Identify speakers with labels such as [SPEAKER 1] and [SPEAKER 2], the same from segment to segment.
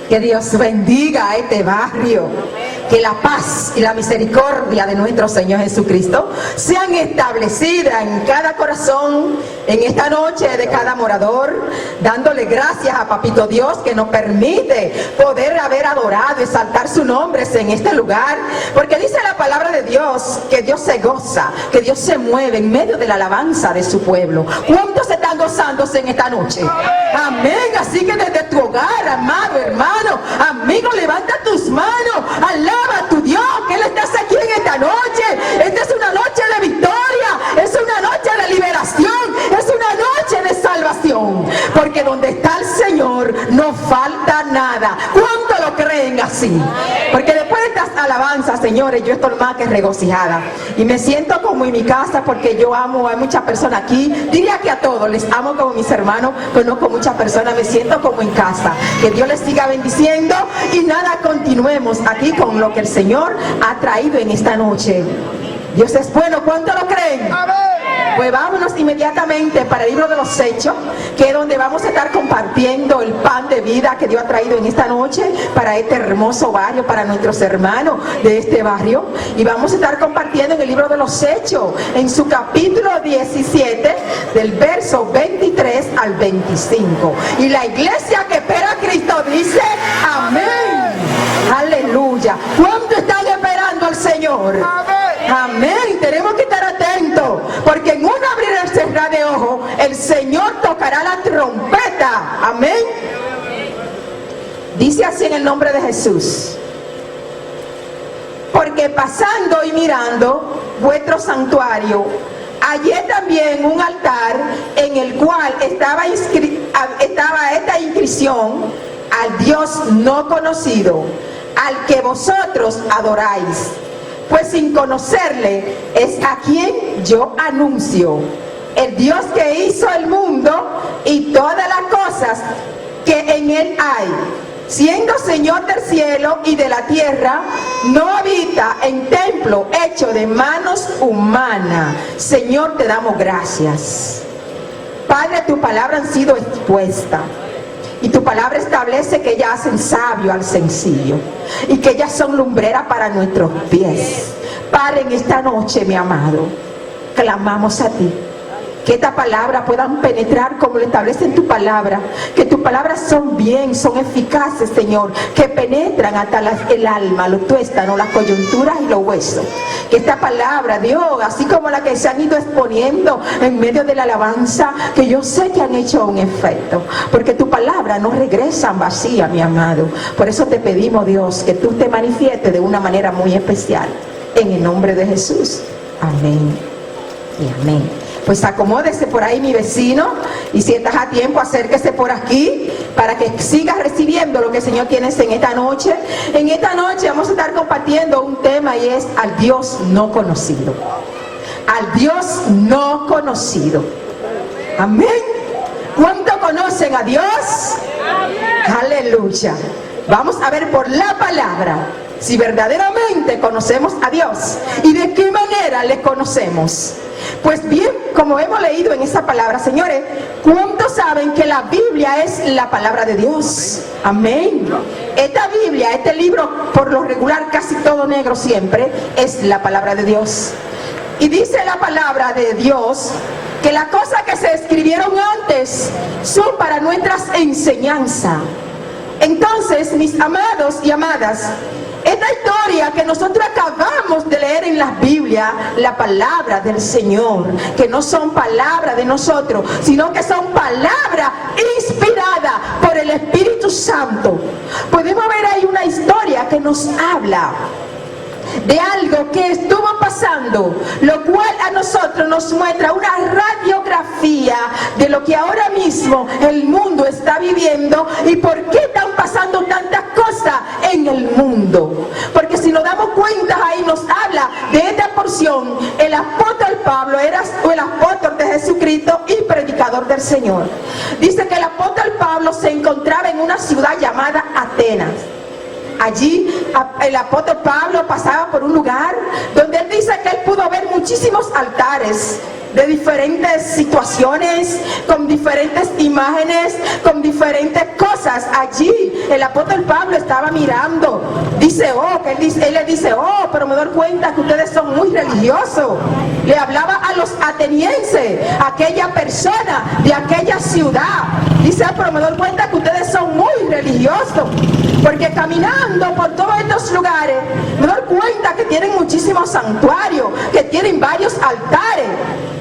[SPEAKER 1] Que Dios bendiga a este barrio. Que la paz y la misericordia de nuestro Señor Jesucristo sean establecidas en cada corazón en esta noche de cada morador, dándole gracias a Papito Dios que nos permite poder haber adorado y exaltar su nombre en este lugar, porque dice la palabra de Dios que Dios se goza, que Dios se mueve en medio de la alabanza de su pueblo. ¿Cuántos están gozándose en esta noche? Amén. Así que desde tu hogar, amado hermano, amigo, levanta tus manos, alaba a tu Dios, que Él está aquí en esta noche. Esta es una noche de victoria, es una noche de liberación, es una noche de salvación, porque donde está el Señor no falta nada. ¿Cuánto lo creen así? Porque después de estas alabanzas, señores, yo estoy más que regocijada y me siento como en mi casa, porque yo amo a muchas personas aquí. Diría que a todos les amo como mis hermanos, conozco muchas personas, me siento como en casa. Que Dios les siga bendiciendo y nada, continuemos aquí con lo que el Señor ha traído en esta noche. Dios es bueno. ¿Cuánto lo creen? Pues vámonos inmediatamente para el libro de los Hechos, que es donde vamos a estar compartiendo el pan de vida que Dios ha traído en esta noche para este hermoso barrio, para nuestros hermanos de este barrio. Y vamos a estar compartiendo en el libro de los Hechos, en su capítulo 17, del verso 23 al 25. Y la iglesia que espera a Cristo dice amén. Aleluya. ¿Cuánto están esperando al Señor? Amén. Tenemos que estar atentos, porque en un abrir y cerrar de ojos el Señor tocará la trompeta. Amén. Dice así en el nombre de Jesús: porque pasando y mirando vuestro santuario, hallé también un altar en el cual estaba esta inscripción: al Dios no conocido, al que vosotros adoráis. Pues sin conocerle es a quien yo anuncio. El Dios que hizo el mundo y todas las cosas que en él hay, siendo Señor del cielo y de la tierra, no habita en templo hecho de manos humanas. Señor, te damos gracias. Padre, tu palabra han sido expuesta. Y tu palabra establece que ellas hacen sabio al sencillo y que ellas son lumbreras para nuestros pies. Padre, en esta noche, mi amado, clamamos a ti. Que esta palabra puedan penetrar como lo establece en tu palabra. Que tus palabras son bien, son eficaces, Señor. Que penetran hasta el alma, los tuéstanos, las coyunturas y los huesos. Que esta palabra, Dios, así como la que se han ido exponiendo en medio de la alabanza, que yo sé que han hecho un efecto. Porque tu palabra no regresa vacía, mi amado. Por eso te pedimos, Dios, que tú te manifiestes de una manera muy especial. En el nombre de Jesús. Amén y amén. Pues acomódese por ahí, mi vecino, y si estás a tiempo, acérquese por aquí para que sigas recibiendo lo que el Señor tiene en esta noche. En esta noche vamos a estar compartiendo un tema, y es al Dios no conocido. Al Dios no conocido. Amén. ¿Cuánto conocen a Dios? Aleluya. Vamos a ver por la palabra si verdaderamente conocemos a Dios y de qué manera le conocemos. Pues bien, como hemos leído en esa palabra, señores, ¿cuántos saben que la Biblia es la palabra de Dios? Amén. Esta Biblia, este libro, por lo regular casi todo negro siempre, es la palabra de Dios. Y dice la palabra de Dios que las cosas que se escribieron antes son para nuestras enseñanzas. Entonces, mis amados y amadas, esta historia que nosotros acabamos de leer en la Biblia, la palabra del Señor, que no son palabras de nosotros, sino que son palabras inspiradas por el Espíritu Santo. Podemos ver ahí una historia que nos habla de algo que estuvo pasando, lo cual a nosotros nos muestra una radiografía de lo que ahora mismo el mundo está viviendo y por qué están pasando tantas cosas en el mundo. Porque si nos damos cuenta, ahí nos habla de esta porción. El apóstol Pablo era el apóstol de Jesucristo y predicador del Señor. Dice que el apóstol Pablo se encontraba en una ciudad llamada Atenas. Allí el apóstol Pablo pasaba por un lugar donde él dice que él pudo ver muchísimos altares de diferentes situaciones, con diferentes imágenes, con diferentes cosas. Allí el apóstol Pablo estaba mirando, dice, él le dice, pero me doy cuenta que ustedes son muy religiosos. Le hablaba a los atenienses, aquella persona de aquella ciudad. Dice, pero me doy cuenta que ustedes son muy religiosos, porque caminando por todos estos lugares me doy cuenta que tienen muchísimos santuarios, que tienen varios altares.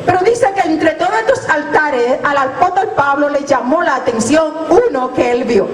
[SPEAKER 1] Pero dice que entre todos estos altares al apóstol Pablo le llamó la atención uno que él vio.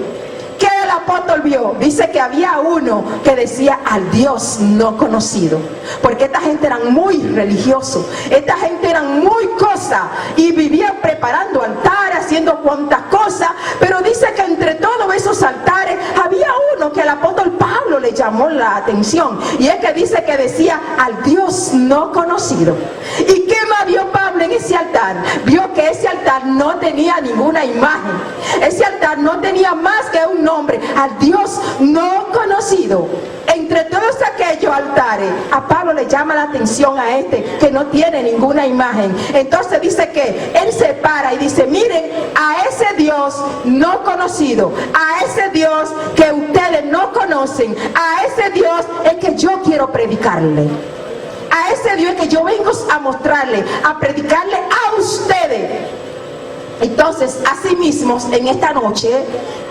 [SPEAKER 1] ¿Qué el apóstol vio? Dice que había uno que decía al Dios no conocido, porque esta gente eran muy religiosos, esta gente eran muy cosas y vivían preparando altares, haciendo cuantas cosas. Pero dice que entre todos esos altares había uno que el apóstol Pablo le llamó la atención, y es que dice que decía al Dios no conocido. ¿Y qué más vio Pablo en ese altar? Vio que ese altar no tenía ninguna imagen, ese altar no tenía más que un nombre, al Dios no conocido. Entre todos aquellos altares, a Pablo le llama la atención a este que no tiene ninguna imagen. Entonces dice que él se para y dice, miren, a ese Dios no conocido, a ese Dios que ustedes no conocen, a ese Dios es que yo quiero predicarle. A ese Dios que yo vengo a mostrarle, a predicarle a ustedes. Entonces, así mismo, en esta noche,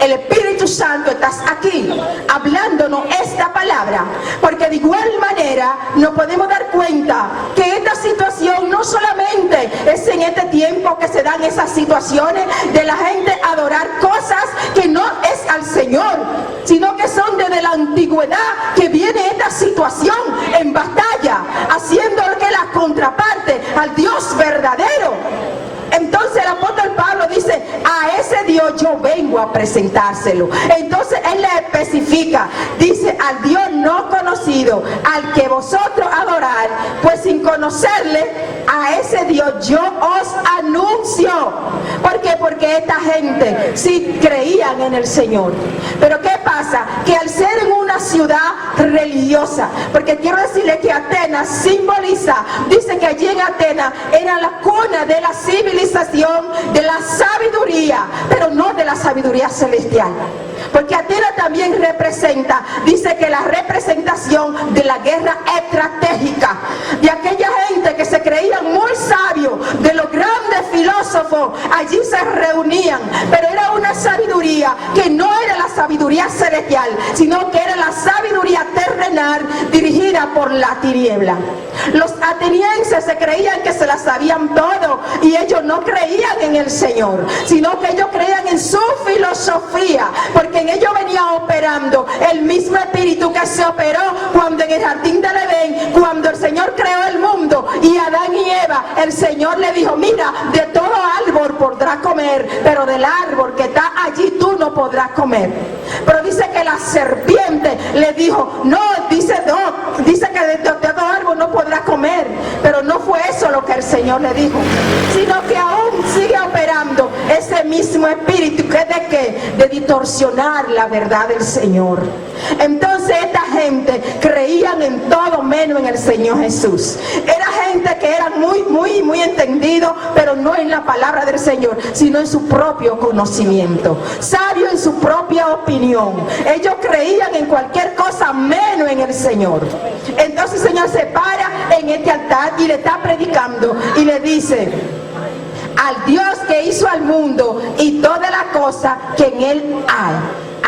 [SPEAKER 1] el Espíritu Santo está aquí, hablándonos esta palabra, porque de igual manera nos podemos dar cuenta que esta situación no solamente es en este tiempo que se dan esas situaciones de la gente adorar cosas que no es al Señor, sino que son desde la antigüedad que viene esta situación en batalla, haciendo que la contraparte al Dios verdadero. Entonces el apóstol Pablo dice, a ese Dios yo vengo a presentárselo. Entonces él le especifica, dice, al Dios no conocido, al que vosotros adorar, pues sin conocerle, a ese Dios yo os anuncio. ¿Por qué? Porque esta gente sí creían en el Señor. Pero ¿qué pasa? Que al ser en una ciudad religiosa, porque quiero decirle que Atenas simboliza, dice que allí en Atenas era la cuna de la civilización, de la sabiduría, pero no de la sabiduría celestial. Porque Atenas también representa, dice que la representación de la guerra estratégica, de aquella gente que se creían muy sabios, de los grandes filósofos, allí se reunían, pero era una sabiduría que no era la sabiduría celestial, sino que era la sabiduría terrenal dirigida por la tiniebla. Los atenienses se creían que se la sabían todo, y ellos no creían en el Señor, sino que ellos creían en su filosofía, porque en ellos venía operando el mismo espíritu que se operó cuando en el jardín del Edén, cuando el Señor creó el mundo y Adán y Eva, el Señor le dijo, mira, de todo árbol podrás comer, pero del árbol que está allí tú no podrás comer. Pero dice que la serpiente le dijo, no, dice que de todo árbol no podrás comer. Pero no fue eso lo que el Señor le dijo, sino que aún sigue operando ese mismo espíritu que de qué, de distorsionar la verdad del Señor. Entonces esta gente creían en todo menos en el Señor Jesús. Era gente que era muy entendido, pero no en la palabra del Señor, sino en su propio conocimiento, sabio en su propia opinión. Ellos creían en cualquier cosa menos en el Señor. Entonces el Señor se para en este altar y le está predicando y le dice, al Dios que hizo al mundo y toda la cosa que en él hay.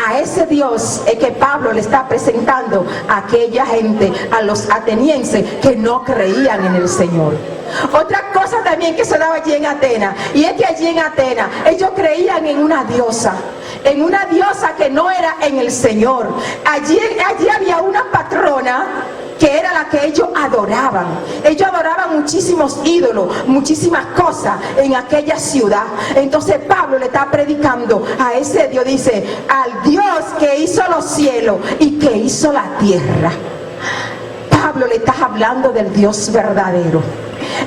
[SPEAKER 1] A ese Dios es que Pablo le está presentando a aquella gente, a los atenienses que no creían en el Señor. Otra cosa también que se daba allí en Atenas, y es que allí en Atenas ellos creían en una diosa que no era en el Señor. Allí había una patrona que era la que ellos adoraban. Ellos adoraban muchísimos ídolos, muchísimas cosas en aquella ciudad. Entonces Pablo le está predicando a ese Dios, dice, al Dios que hizo los cielos y que hizo la tierra. Pablo le está hablando del Dios verdadero.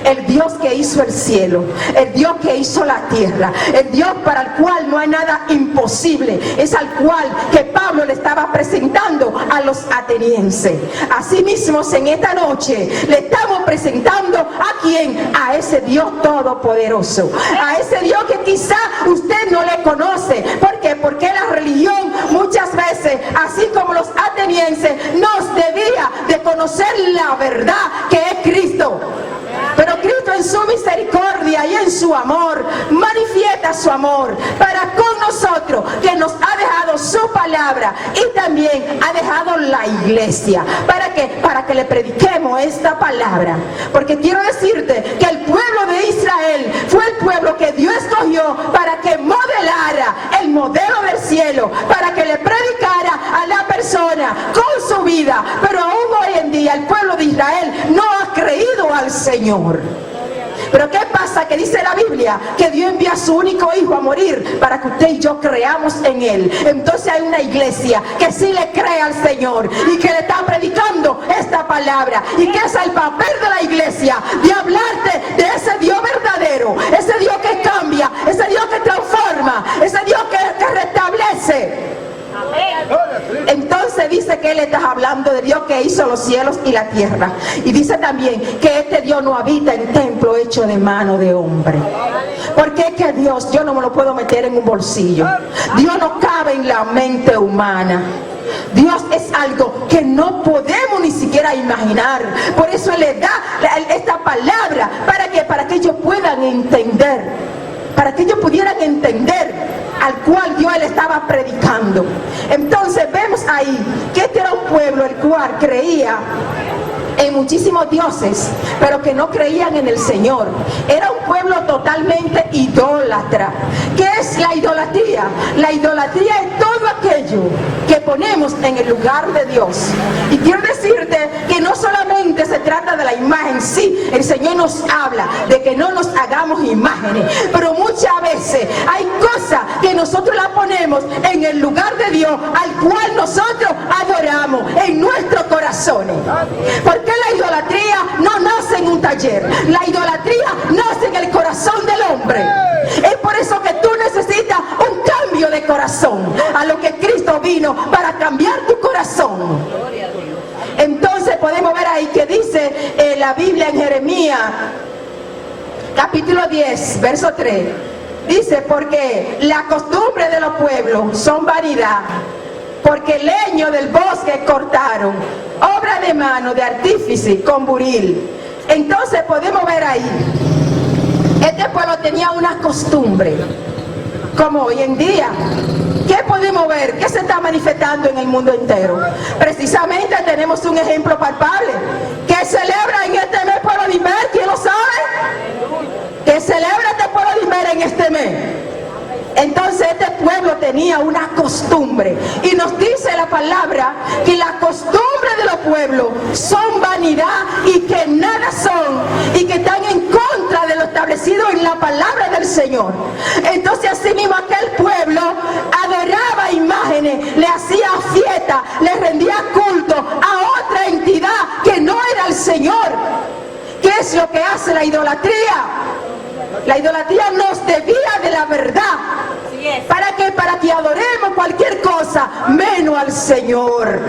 [SPEAKER 1] el Dios que hizo el cielo, el Dios que hizo la tierra, el Dios para el cual no hay nada imposible, es al cual que Pablo le estaba presentando a los atenienses. Asimismo, en esta noche le estamos presentando ¿a quién? A ese Dios todopoderoso, a ese Dios que quizá usted no le conoce. ¿Por qué? Porque la religión muchas veces, así como los atenienses, nos debía de conocer la verdad que es Cristo. Pero Cristo en su misericordia y en su amor manifiesta su amor para con nosotros, que nos ha dejado su palabra y también ha dejado la iglesia. ¿Para qué? Para que le prediquemos esta palabra. Porque quiero decirte que el pueblo de Israel fue el pueblo que Dios escogió para que modelara el modelo del cielo, para que le predicara a la persona con su vida. Pero aún hoy en día el pueblo de Israel no ha creído al Señor. Pero ¿qué pasa? Que dice la Biblia que Dios envía a su único hijo a morir para que usted y yo creamos en él. Entonces hay una iglesia que sí le cree al Señor y que le está predicando esta palabra, y que es el papel de la iglesia de hablarte de ese Dios verdadero, ese Dios que cambia, ese Dios que transforma, ese Dios que restablece. Entonces dice que él está hablando de Dios que hizo los cielos y la tierra, y dice también que este Dios no habita en templo hecho de mano de hombre. Porque es que Dios, yo no me lo puedo meter en un bolsillo. Dios no cabe en la mente humana. Dios es algo que no podemos ni siquiera imaginar. Por eso Él les da esta palabra para que ellos puedan entender, para que ellos pudieran entender al cual Dios le estaba predicando. Entonces vemos ahí que este era un pueblo el cual creía en muchísimos dioses, pero que no creían en el Señor. Era un pueblo totalmente idólatra. ¿Qué es la idolatría? La idolatría es todo aquello que ponemos en el lugar de Dios. Y quiero decirte que no solamente se trata de la imagen. Sí, el Señor nos habla de que no nos hagamos imágenes, pero muchas veces hay cosas que nosotros la ponemos en el lugar de Dios, al cual nosotros adoramos en nuestros corazones. Porque la idolatría no nace en un taller, la idolatría nace en el corazón del hombre. Es por eso que tú necesitas un cambio de corazón, a lo que Cristo vino para cambiar tu corazón. Entonces podemos ver ahí que dice la Biblia en Jeremías capítulo 10 verso 3, dice: porque la costumbre de los pueblos son vanidad, porque el leño del bosque cortaron, obra de mano de artífice con buril. Entonces podemos ver ahí, este pueblo tenía una costumbre, como hoy en día. ¿Qué podemos ver? ¿Qué se está manifestando en el mundo entero? Precisamente tenemos un ejemplo palpable. ¿Qué celebra en este mes pueblo de Imer? ¿Quién lo sabe? ¿Qué celebra este pueblo de Imer en este mes? Entonces este pueblo tenía una costumbre, y nos dice la palabra que la costumbre de los pueblos son vanidad y que nada son, y que están en contra de lo establecido en la palabra del Señor. Entonces así mismo aquel pueblo adoraba imágenes, le hacía fiesta, le rendía culto a otra entidad que no era el Señor. ¿Qué es lo que hace la idolatría? La idolatría nos desvía de la verdad. ¿Para qué? Para que adoremos cualquier cosa menos al Señor.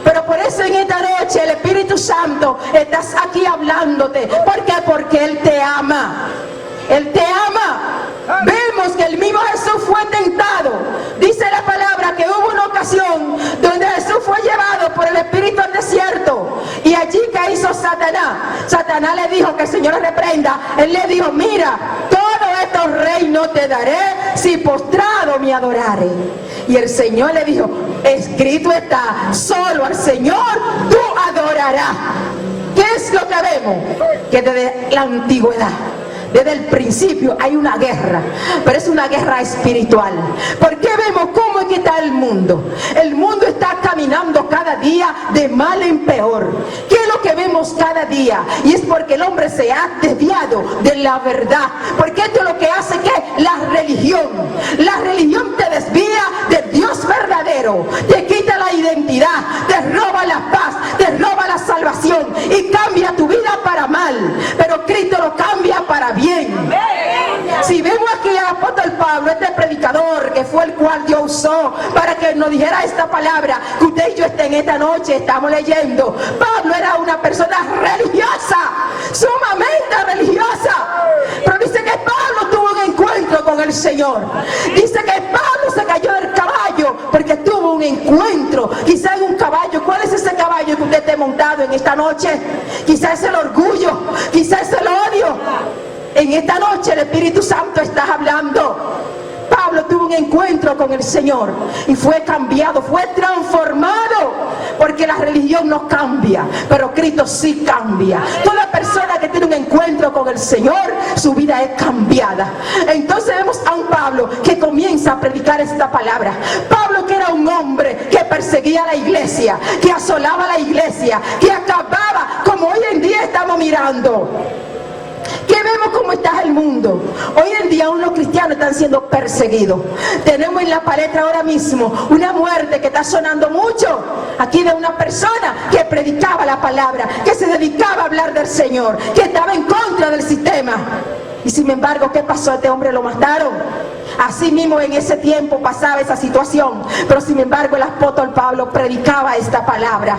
[SPEAKER 1] Pero por eso en esta noche el Espíritu Santo está aquí hablándote. ¿Por qué? Porque Él te ama. Él te ama. Vemos que el mismo Jesús fue tentado. Dice la palabra que hubo una ocasión donde Jesús fue llevado por el Espíritu al desierto. Y allí, ¿qué hizo Satanás? Satanás le dijo, que el Señor le reprenda. Él le dijo: mira, todos estos reinos te daré si postrado me adorare. Y el Señor le dijo: escrito está, solo al Señor tú adorarás. ¿Qué es lo que vemos? Que desde la antigüedad, desde el principio, hay una guerra, pero es una guerra espiritual. Porque vemos cómo es que está el mundo. El mundo está caminando cada día de mal en peor. ¿Qué es lo que vemos cada día? Y es porque el hombre se ha desviado de la verdad. Porque esto es lo que hace que la religión te desvía del Dios verdadero, te quita la identidad, te roba la paz, te roba la salvación y cambia tu vida para mal. Pero cual Dios usó para que nos dijera esta palabra que usted y yo en esta noche estamos leyendo. Pablo era una persona religiosa, sumamente religiosa, pero dice que Pablo tuvo un encuentro con el Señor. Dice que Pablo se cayó del caballo porque tuvo un encuentro. Quizá en un caballo, ¿cuál es ese caballo que usted esté montado en esta noche? Quizá es el orgullo, quizá es el odio. En esta noche el Espíritu Santo está hablando. Pablo tuvo un encuentro con el Señor y fue cambiado, fue transformado, porque la religión no cambia, pero Cristo sí cambia. Toda persona que tiene un encuentro con el Señor, su vida es cambiada. Entonces vemos a un Pablo que comienza a predicar esta palabra. Pablo, que era un hombre que perseguía a la iglesia, que asolaba a la iglesia, que acababa, como hoy en día estamos mirando. Que vemos cómo está el mundo. Hoy en día aún los cristianos están siendo perseguidos. Tenemos en la palestra ahora mismo una muerte que está sonando mucho aquí de una persona que predicaba la palabra, que se dedicaba a hablar del Señor, que estaba en contra del sistema. Y sin embargo, ¿qué pasó? A este hombre lo mataron. Así mismo en ese tiempo pasaba esa situación, pero sin embargo el apóstol Pablo predicaba esta palabra.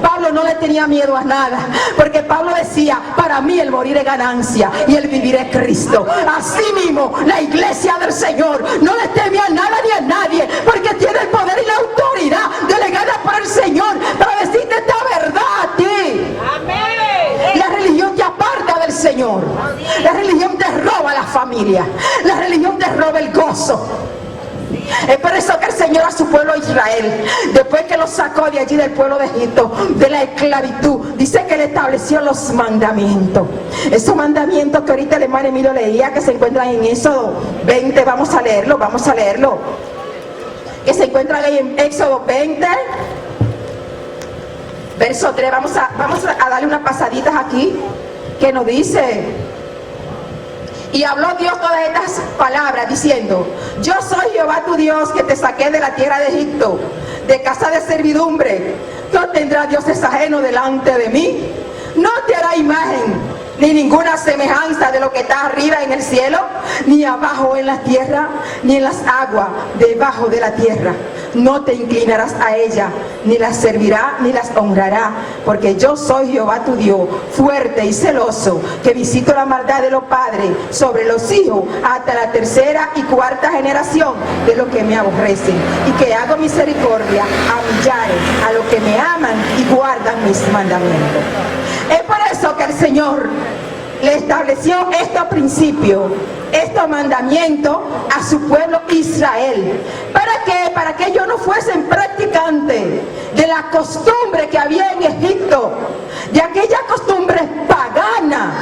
[SPEAKER 1] Pablo no le tenía miedo a nada, porque Pablo decía: para mí el morir es ganancia y el vivir es Cristo. Así mismo la iglesia del Señor no le teme a nada ni a nadie, porque tiene el poder y la autoridad delegada por el Señor para decirte esta verdad a ti. Amén. La religión te aparta del Señor. La religión te roba la familia. La religión te roba el gozo. Es por eso que el Señor a su pueblo Israel, después que lo sacó de allí del pueblo de Egipto, de la esclavitud, dice que le estableció los mandamientos. Esos mandamientos que ahorita el hermano Emilio leía, que se encuentran en Éxodo 20, vamos a leerlo. Que se encuentran ahí en Éxodo 20, verso 3. Vamos a darle unas pasaditas aquí, que nos dice: y habló Dios todas estas palabras diciendo: yo soy Jehová tu Dios, que te saqué de la tierra de Egipto, de casa de servidumbre. No tendrás dioses ajenos delante de mí. No te hará imagen ni ninguna semejanza de lo que está arriba en el cielo, ni abajo en la tierra, ni en las aguas debajo de la tierra. No te inclinarás a ella, ni las servirá, ni las honrará, porque yo soy Jehová tu Dios, fuerte y celoso, que visito la maldad de los padres sobre los hijos hasta la tercera y cuarta generación de los que me aborrecen, y que hago misericordia a millares, a los que me aman y guardan mis mandamientos. Es por eso que el Señor le estableció estos principios, estos mandamientos a su pueblo Israel. ¿Para qué? Para que ellos no fuesen practicantes de la costumbre que había en Egipto, de aquella costumbre pagana,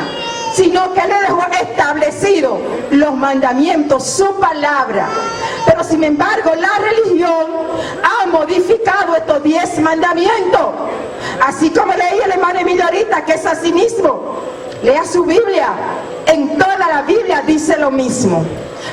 [SPEAKER 1] sino que le dejó establecido los mandamientos, su palabra. Pero sin embargo la religión ha modificado estos 10 mandamientos, así como leí el hermano Emilio ahorita, que es así mismo. Lea su Biblia, en toda la Biblia dice lo mismo,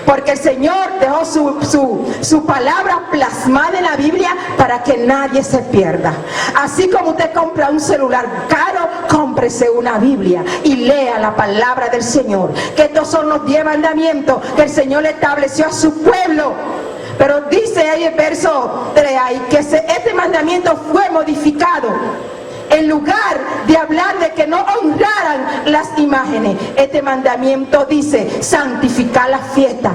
[SPEAKER 1] porque el Señor dejó su palabra plasmada en la Biblia para que nadie se pierda. Así como usted compra un celular caro, cómprese una Biblia y lea la palabra del Señor, que estos son los 10 mandamientos que el Señor le estableció a su pueblo. Pero dice ahí el verso 3 ahí, que este mandamiento fue modificado. En lugar de hablar de que no honraran las imágenes, este mandamiento dice: santificar la fiesta.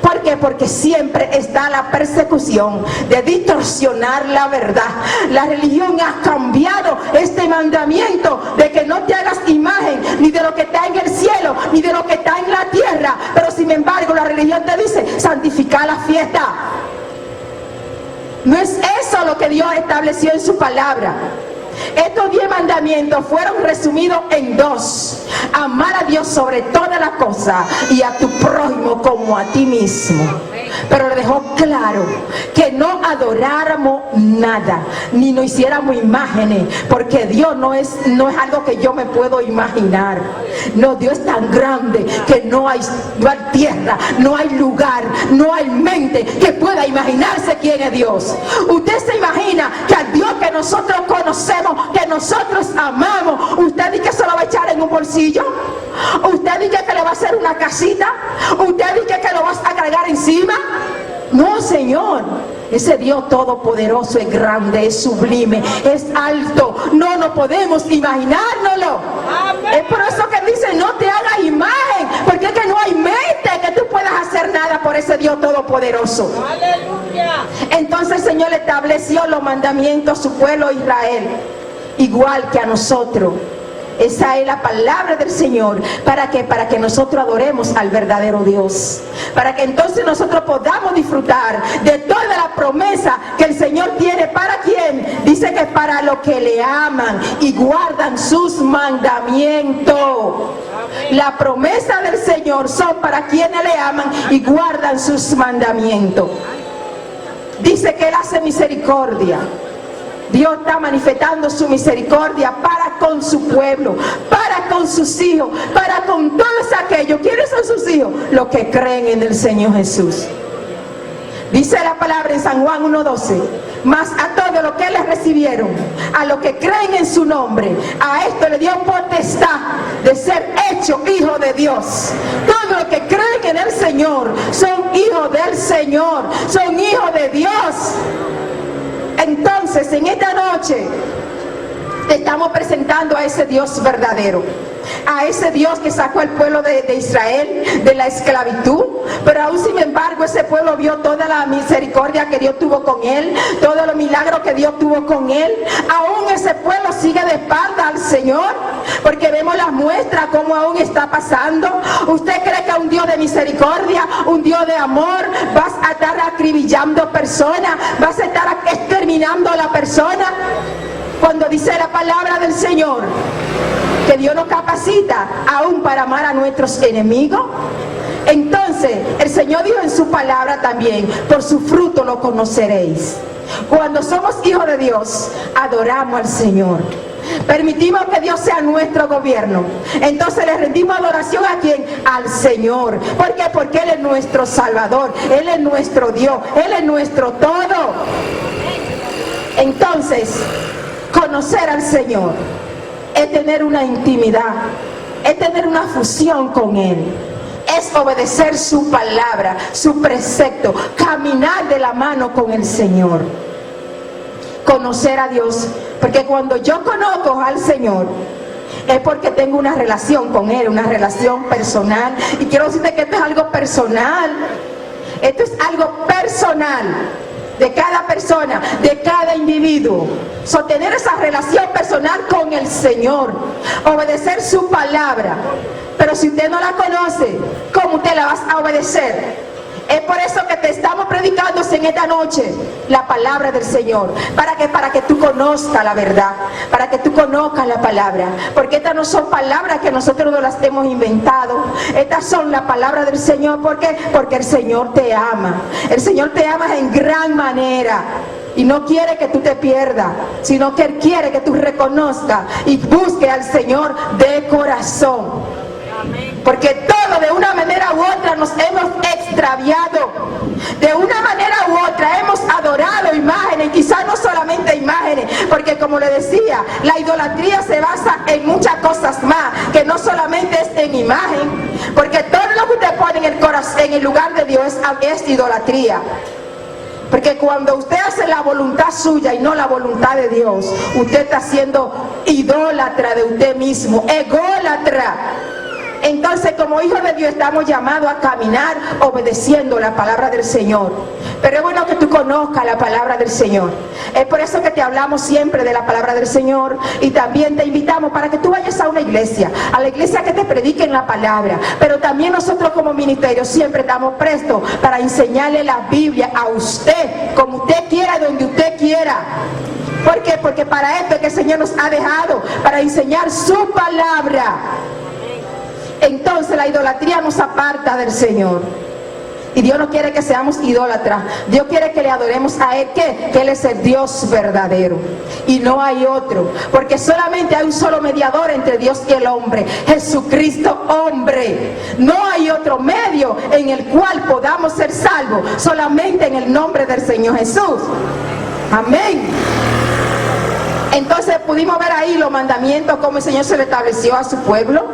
[SPEAKER 1] ¿Por qué? Porque siempre está la persecución de distorsionar la verdad. La religión ha cambiado este mandamiento de que no te hagas imagen ni de lo que está en el cielo ni de lo que está en la tierra. Pero sin embargo la religión te dice: santificar la fiesta. No es eso lo que Dios estableció en su palabra. Estos 10 mandamientos fueron resumidos en 2: amar a Dios sobre todas las cosas y a tu prójimo como a ti mismo. Pero le dejó claro que no adoráramos nada, ni nos hiciéramos imágenes, porque Dios no es algo que yo me puedo imaginar. No, Dios es tan grande que no hay tierra, no hay lugar, no hay mente que pueda imaginarse quién es Dios. Usted se imagina que al Dios que nosotros conocemos, que nosotros amamos, usted dice que se lo va a echar en un bolsillo, usted dice que le va a hacer una casita, usted dice que lo vas a cargar encima. No, Señor. Ese Dios todopoderoso es grande, es sublime, es alto. No podemos imaginárnoslo. Es por eso que dice, no te hagas imagen, porque es que no hay mente que tú puedas hacer nada por ese Dios todopoderoso. Aleluya. Entonces el Señor estableció los mandamientos a su pueblo Israel, igual que a nosotros. Esa es la palabra del Señor. ¿Para qué? Para que nosotros adoremos al verdadero Dios. Para que entonces nosotros podamos disfrutar de toda la promesa que el Señor tiene. ¿Para quién? Dice que para los que le aman y guardan sus mandamientos. La promesa del Señor son para quienes le aman y guardan sus mandamientos. Dice que Él hace misericordia. Dios está manifestando su misericordia para con su pueblo, para con sus hijos, para con todos aquellos. ¿Quiénes son sus hijos? Los que creen en el Señor Jesús. Dice la palabra en San Juan 1:12, mas a todos los que les recibieron, a los que creen en su nombre, a esto le dio potestad de ser hecho hijo de Dios. Todos los que creen en el Señor son hijos del Señor, son hijos de Dios. Entonces, en esta noche te estamos presentando a ese Dios verdadero, a ese Dios que sacó al pueblo de Israel de la esclavitud, pero aún sin embargo ese pueblo vio toda la misericordia que Dios tuvo con él, todos los milagros que Dios tuvo con él. Aún ese pueblo sigue de espalda al Señor, porque vemos las muestras como aún está pasando. ¿Usted cree que un Dios de misericordia, un Dios de amor, vas a estar acribillando personas, vas a estar exterminando a la persona? Cuando dice la palabra del Señor que Dios nos capacita aún para amar a nuestros enemigos, entonces el Señor dijo en su palabra también, por su fruto lo conoceréis. Cuando somos hijos de Dios, adoramos al Señor, permitimos que Dios sea nuestro gobierno, entonces le rendimos adoración ¿a quién? Al Señor. ¿Por qué? Porque Él es nuestro Salvador, Él es nuestro Dios, Él es nuestro todo. Entonces, conocer al Señor es tener una intimidad, es tener una fusión con Él, es obedecer su palabra, su precepto, caminar de la mano con el Señor. Conocer a Dios, porque cuando yo conozco al Señor es porque tengo una relación con Él, una relación personal. Y quiero decirte que esto es algo personal, esto es algo personal de cada persona, de cada individuo. Sostener esa relación personal con el Señor, obedecer su palabra. Pero si usted no la conoce, ¿cómo usted la va a obedecer? Es por eso que te estamos predicando en esta noche la palabra del Señor. Para que tú conozcas la verdad, para que tú conozcas la palabra. Porque estas no son palabras que nosotros no las hemos inventado. Estas son la palabra del Señor. ¿Por qué? Porque el Señor te ama. El Señor te ama en gran manera. Y no quiere que tú te pierdas, sino que Él quiere que tú reconozcas y busques al Señor de corazón. Porque todos de una manera u otra nos hemos extraviado. De una manera u otra hemos adorado imágenes, quizás no solamente imágenes, porque como le decía, la idolatría se basa en muchas cosas más, que no solamente es en imagen, porque todo lo que usted pone en el corazón, en el lugar de Dios, es idolatría. Porque cuando usted hace la voluntad suya y no la voluntad de Dios, usted está siendo idólatra de usted mismo, ególatra. Entonces, como hijos de Dios estamos llamados a caminar obedeciendo la palabra del Señor. Pero es bueno que tú conozcas la palabra del Señor. Es por eso que te hablamos siempre de la palabra del Señor. Y también te invitamos para que tú vayas a una iglesia, a la iglesia que te prediquen la palabra. Pero también nosotros como ministerio siempre estamos prestos para enseñarle la Biblia a usted, como usted quiera, donde usted quiera. ¿Por qué? Porque para esto es que el Señor nos ha dejado, para enseñar su palabra. Entonces la idolatría nos aparta del Señor. Y Dios no quiere que seamos idólatras. Dios quiere que le adoremos a Él. ¿Qué? Que Él es el Dios verdadero. Y no hay otro. Porque solamente hay un solo mediador entre Dios y el hombre. Jesucristo hombre. No hay otro medio en el cual podamos ser salvos. Solamente en el nombre del Señor Jesús. Amén. Entonces pudimos ver ahí los mandamientos, como el Señor se le estableció a su pueblo.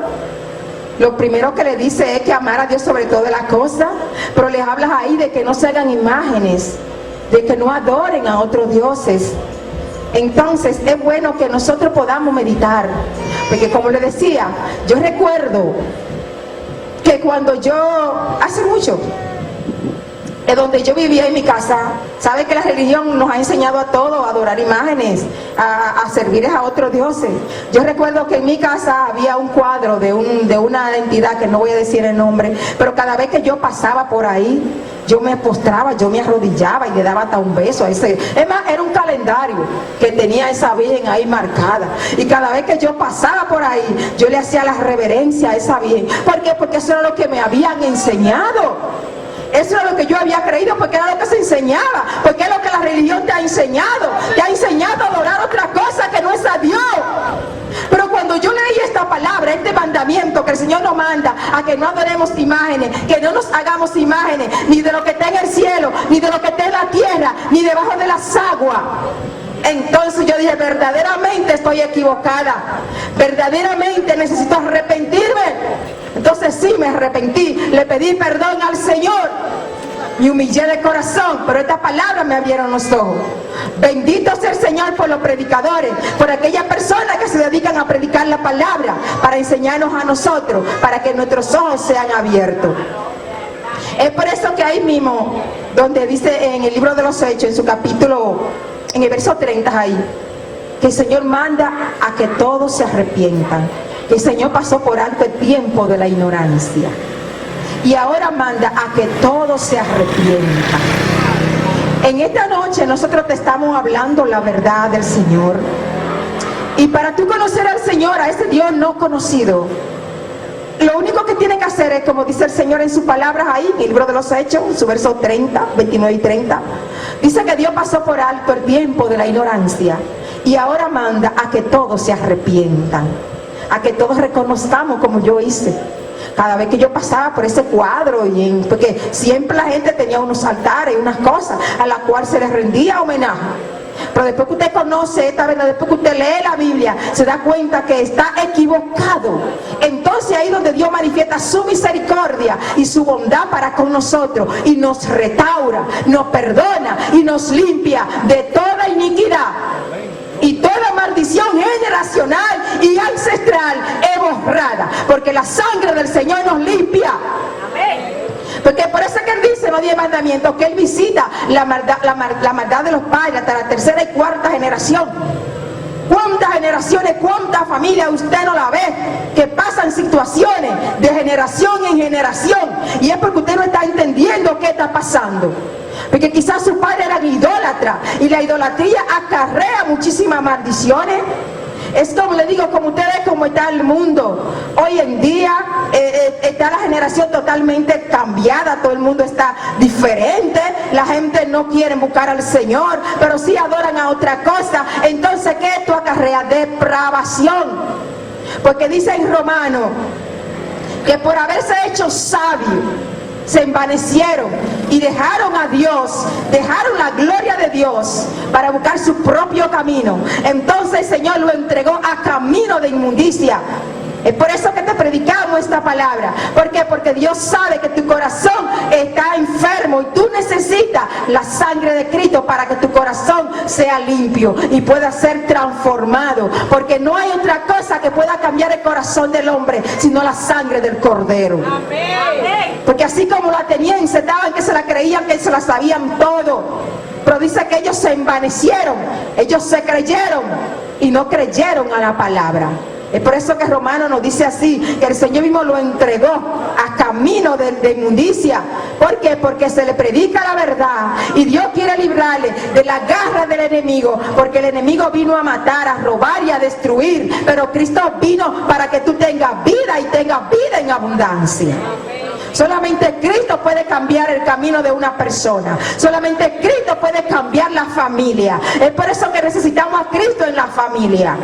[SPEAKER 1] lo primero que le dice es que amar a Dios sobre todas las cosas, pero les hablas ahí de que no se hagan imágenes, de que no adoren a otros dioses. Entonces es bueno que nosotros podamos meditar, porque como le decía, yo recuerdo que cuando yo, hace mucho, donde yo vivía en mi casa, sabe que la religión nos ha enseñado a todos a adorar imágenes, a servir a otros dioses. Yo recuerdo que en mi casa había un cuadro de una entidad que no voy a decir el nombre, pero cada vez que yo pasaba por ahí, yo me postraba, yo me arrodillaba y le daba hasta un beso a ese. Es más, era un calendario que tenía esa virgen ahí marcada, y cada vez que yo pasaba por ahí, yo le hacía la reverencia a esa virgen. ¿Por qué? Porque eso era lo que me habían enseñado. Eso es lo que yo había creído, porque era lo que se enseñaba, porque es lo que la religión te ha enseñado a adorar otra cosa que no es a Dios. Pero cuando yo leí esta palabra, este mandamiento que el Señor nos manda a que no adoremos imágenes, que no nos hagamos imágenes, ni de lo que está en el cielo, ni de lo que está en la tierra, ni debajo de las aguas, entonces yo dije, verdaderamente estoy equivocada, verdaderamente necesito arrepentirme. Entonces sí, me arrepentí, le pedí perdón al Señor, me humillé de corazón, pero esta palabra me abrieron los ojos. Bendito sea el Señor por los predicadores, por aquellas personas que se dedican a predicar la palabra, para enseñarnos a nosotros, para que nuestros ojos sean abiertos. Es por eso que ahí mismo, donde dice en el libro de los Hechos, en su capítulo, en el verso 30 ahí, que el Señor manda a que todos se arrepientan, que el Señor pasó por alto el tiempo de la ignorancia y ahora manda a que todos se arrepientan. En esta noche nosotros te estamos hablando la verdad del Señor, y para tú conocer al Señor, a ese Dios no conocido, lo único que tienen que hacer es, como dice el Señor en sus palabras ahí, en el libro de los Hechos, en su verso 30, 29 y 30, dice que Dios pasó por alto el tiempo de la ignorancia y ahora manda a que todos se arrepientan, a que todos reconozcamos, como yo hice. Cada vez que yo pasaba por ese cuadro, porque siempre la gente tenía unos altares y unas cosas a las cuales se les rendía homenaje. Pero después que usted conoce esta verdad, después que usted lee la Biblia, se da cuenta que está equivocado. Entonces ahí donde Dios manifiesta su misericordia y su bondad para con nosotros, y nos restaura, nos perdona y nos limpia de toda iniquidad y toda maldición generacional y ancestral es borrada, porque la sangre del Señor nos limpia. Porque por eso es que Él dice en los 10 mandamientos que Él visita la maldad de los padres hasta la tercera y cuarta generación. ¿Cuántas generaciones, cuántas familias usted no la ve que pasan situaciones de generación en generación? Y es porque usted no está entendiendo qué está pasando. Porque quizás sus padres eran idólatras y la idolatría acarrea muchísimas maldiciones. Es como le digo, como ustedes, como está el mundo hoy en día, está la generación totalmente cambiada, todo el mundo está diferente, la gente no quiere buscar al Señor, pero sí adoran a otra cosa. Entonces, ¿qué esto acarrea? Depravación. Porque dice en Romanos que por haberse hecho sabios, se envanecieron y dejaron a Dios, dejaron la gloria de Dios para buscar su propio camino. Entonces el Señor lo entregó a camino de inmundicia. Es por eso que te predicamos esta palabra. ¿Por qué? Porque Dios sabe que tu corazón está enfermo y tú necesitas la sangre de Cristo para que tu corazón sea limpio y pueda ser transformado. Porque no hay otra cosa que pueda cambiar el corazón del hombre sino la sangre del Cordero. Porque así como la tenían, se daban que se la creían, que se la sabían todo. Pero dice que ellos se envanecieron, ellos se creyeron y no creyeron a la palabra. Es por eso que Romanos nos dice así, que el Señor mismo lo entregó a camino de inmundicia. ¿Por qué? Porque se le predica la verdad y Dios quiere librarle de la garra del enemigo, porque el enemigo vino a matar, a robar y a destruir, pero Cristo vino para que tú tengas vida y tengas vida en abundancia. Solamente Cristo puede cambiar el camino de una persona. Solamente Cristo puede cambiar la familia. Es por eso que necesitamos a Cristo en la familia.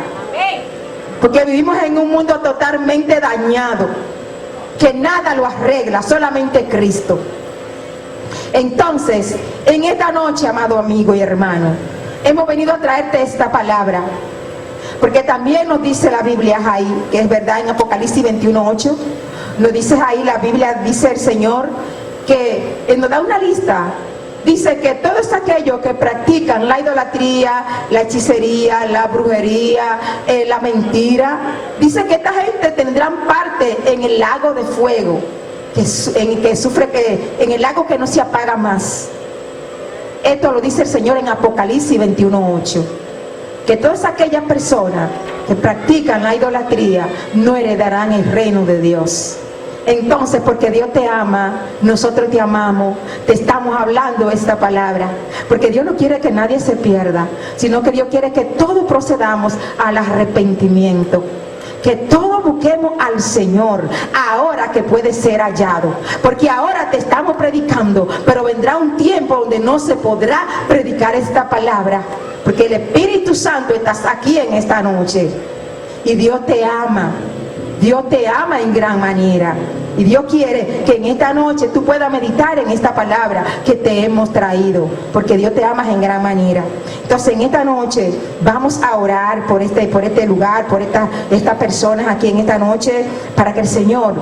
[SPEAKER 1] Porque vivimos en un mundo totalmente dañado, que nada lo arregla, solamente Cristo. Entonces, en esta noche, amado amigo y hermano, hemos venido a traerte esta palabra, porque también nos dice la Biblia ahí, que es verdad en Apocalipsis 21:8, Nos dice ahí, la Biblia dice el Señor, que nos da una lista. Dice que todos aquellos que practican la idolatría, la hechicería, la brujería, la mentira, dice que esta gente tendrán parte en el lago de fuego, en el lago que no se apaga más. Esto lo dice el Señor en Apocalipsis 21:8. Que todas aquellas personas que practican la idolatría no heredarán el reino de Dios. Entonces, porque Dios te ama, nosotros te amamos, te estamos hablando esta palabra, porque Dios no quiere que nadie se pierda, sino que Dios quiere que todos procedamos al arrepentimiento, que todos busquemos al Señor ahora que puede ser hallado, porque ahora te estamos predicando, pero vendrá un tiempo donde no se podrá predicar esta palabra, porque el Espíritu Santo está aquí en esta noche y Dios te ama. Dios te ama en gran manera y Dios quiere que en esta noche tú puedas meditar en esta palabra que te hemos traído, porque Dios te ama en gran manera. Entonces en esta noche vamos a orar por este lugar, por estas personas aquí en esta noche, para que el Señor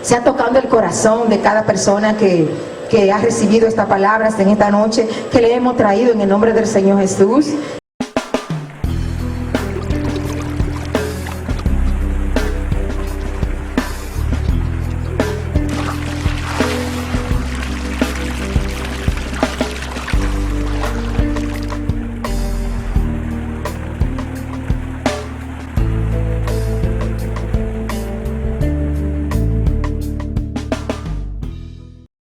[SPEAKER 1] sea tocando el corazón de cada persona que ha recibido estas palabras en esta noche que le hemos traído en el nombre del Señor Jesús.